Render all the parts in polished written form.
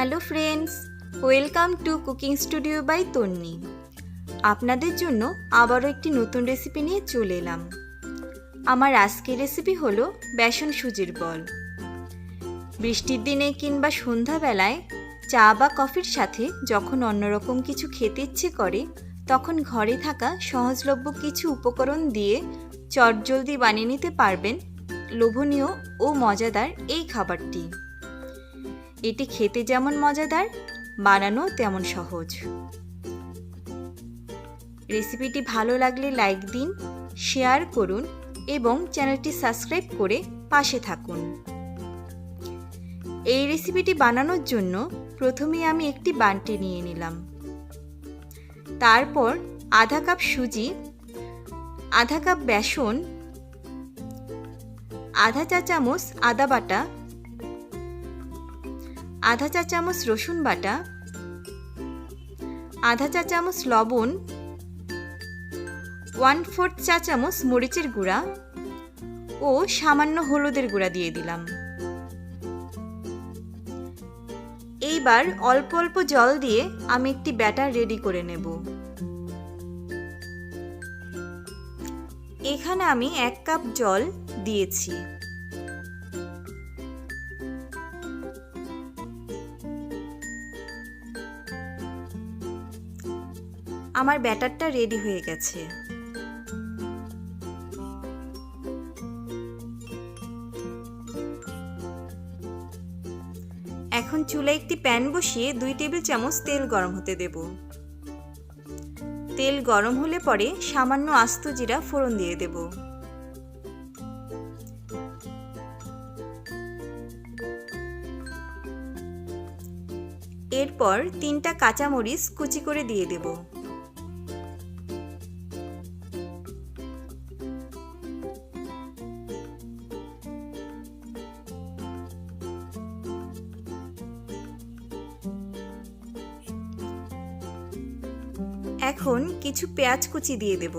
Hello friends, welcome to cooking studio by Tonni. আপনাদের জন্য আবারও একটি নতুন রেসিপি নিয়ে চলে এলাম। আমার আজকের রেসিপি হলো বেসন সুজির বল। বৃষ্টির দিনে কিংবা সন্ধ্যাবেলায় চা বা কফির সাথে যখন অন্যরকম কিছু খেতে ইচ্ছে করে, তখন ঘরে থাকা সহজলভ্য কিছু উপকরণ দিয়ে চটজলদি বানিয়ে নিতে পারবেন লোভনীয় ও মজাদার এই খাবারটি। এটি খেতে যেমন মজাদার, বানানো তেমন সহজ। রেসিপিটি ভালো লাগলে লাইক দিন, শেয়ার করুন এবং চ্যানেলটি সাবস্ক্রাইব করে পাশে থাকুন। এই রেসিপিটি বানানোর জন্য প্রথমে আমি একটি বাটি নিয়ে নিলাম। তারপর আধা কাপ সুজি, আধা কাপ বেসন, আধা চা চামচ আদা বাটা, আধা চা চামচ রসুন বাটা, আধা চা চামচ লবণ, 1/4 চা চামচ মরিচের গুঁড়া ও সামান্য হলুদের গুঁড়া দিয়ে দিলাম। এইবার অল্প অল্প জল দিয়ে আমি একটি ব্যাটার রেডি করে নেব। এখানে আমি 1 কাপ জল দিয়েছি। আমার ব্যাটারটা রেডি হয়ে গেছে। এখন চুলায় একটি প্যান বসিয়ে 2 টেবিল চামচ তেল গরম হতে দেব। তেল গরম হলে পরে সামান্য আস্ত জিরা ফোড়ন দিয়ে দেব। এরপর 3টা কাঁচামরিচ কুচি করে দিয়ে দেব। এখন কিছু পেঁয়াজ কুচি দিয়ে দেব।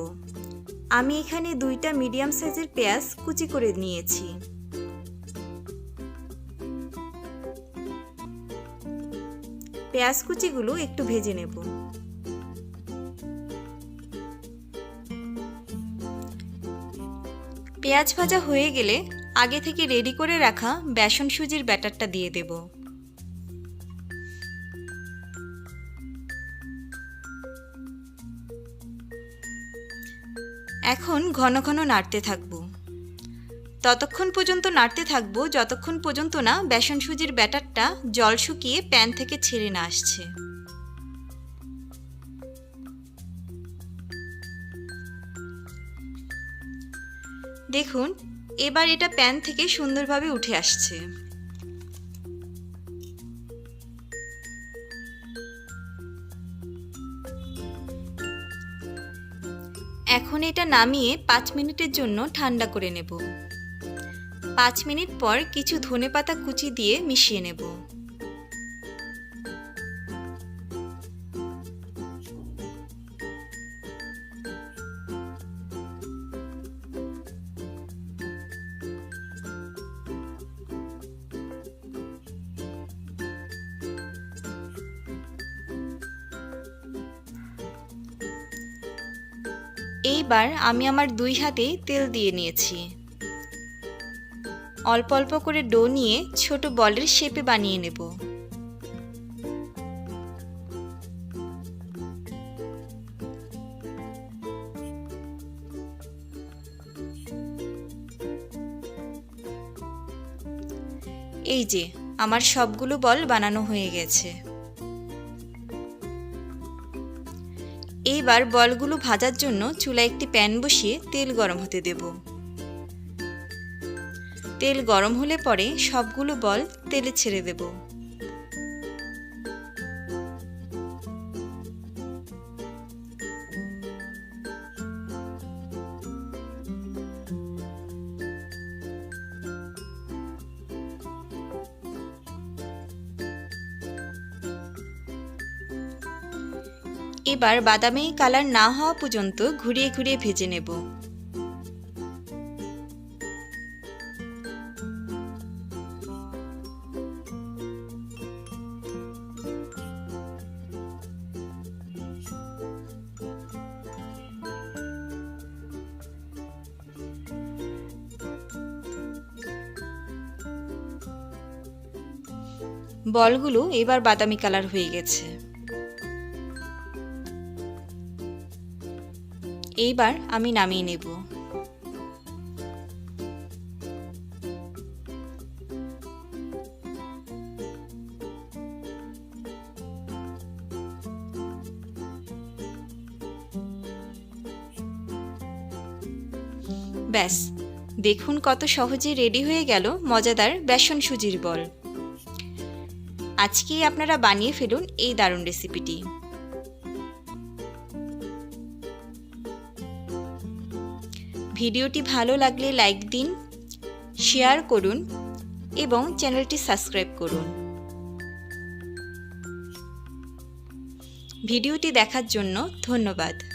আমি এখানে 2টা মিডিয়াম সাইজের পেঁয়াজ কুচি করে নিয়েছি। পেঁয়াজ কুচিগুলো একটু ভেজে নেব। পেঁয়াজ ভাজা হয়ে গেলে আগে থেকে রেডি করে রাখা বেসন সুজির ব্যাটারটা দিয়ে দেব। এখন ঘন ঘন নাড়তে থাকব। ততক্ষণ পর্যন্ত নাড়তে থাকব যতক্ষণ পর্যন্ত না বেসন সুজির ব্যাটারটা জল শুকিয়ে প্যান থেকে ছেড়ে না আসছে। দেখুন, এবার এটা প্যান থেকে সুন্দরভাবে উঠে আসছে। এখন এটা নামিয়ে 5 মিনিটের জন্য ঠান্ডা করে নেব। 5 মিনিট পর কিছু ধনেপাতা কুচি দিয়ে মিশিয়ে নেব। এইবার আমি আমার 2 হাতেই তেল দিয়ে নিয়েছি। অল্প অল্প করে ডো নিয়ে ছোট বলের শেপে বানিয়ে নেব। এই যে আমার সবগুলো বল বানানো হয়ে গেছে। এইবার বলগুলো ভাজার জন্য চুলায় একটি প্যান বসিয়ে তেল গরম হতে দেব। তেল গরম হলে পরে সবগুলো বল তেলে ছেড়ে দেব। এবার বাদামি কালার না হওয়া পর্যন্ত ঘুরিয়ে ঘুরিয়ে ভেজে নেব। বলগুলো এবার বাদামি কালার হয়ে গেছে। এইবার আমি নামিয়ে নেব। ব্যাস, দেখুন কত সহজে রেডি হয়ে গেল মজাদার বেসন সুজির বল। আজকেই আপনারা বানিয়ে ফেলুন এই দারুণ রেসিপিটি। ভিডিওটি ভালো লাগলে লাইক দিন, শেয়ার করুন এবং চ্যানেলটি সাবস্ক্রাইব করুন। ভিডিওটি দেখার জন্য ধন্যবাদ।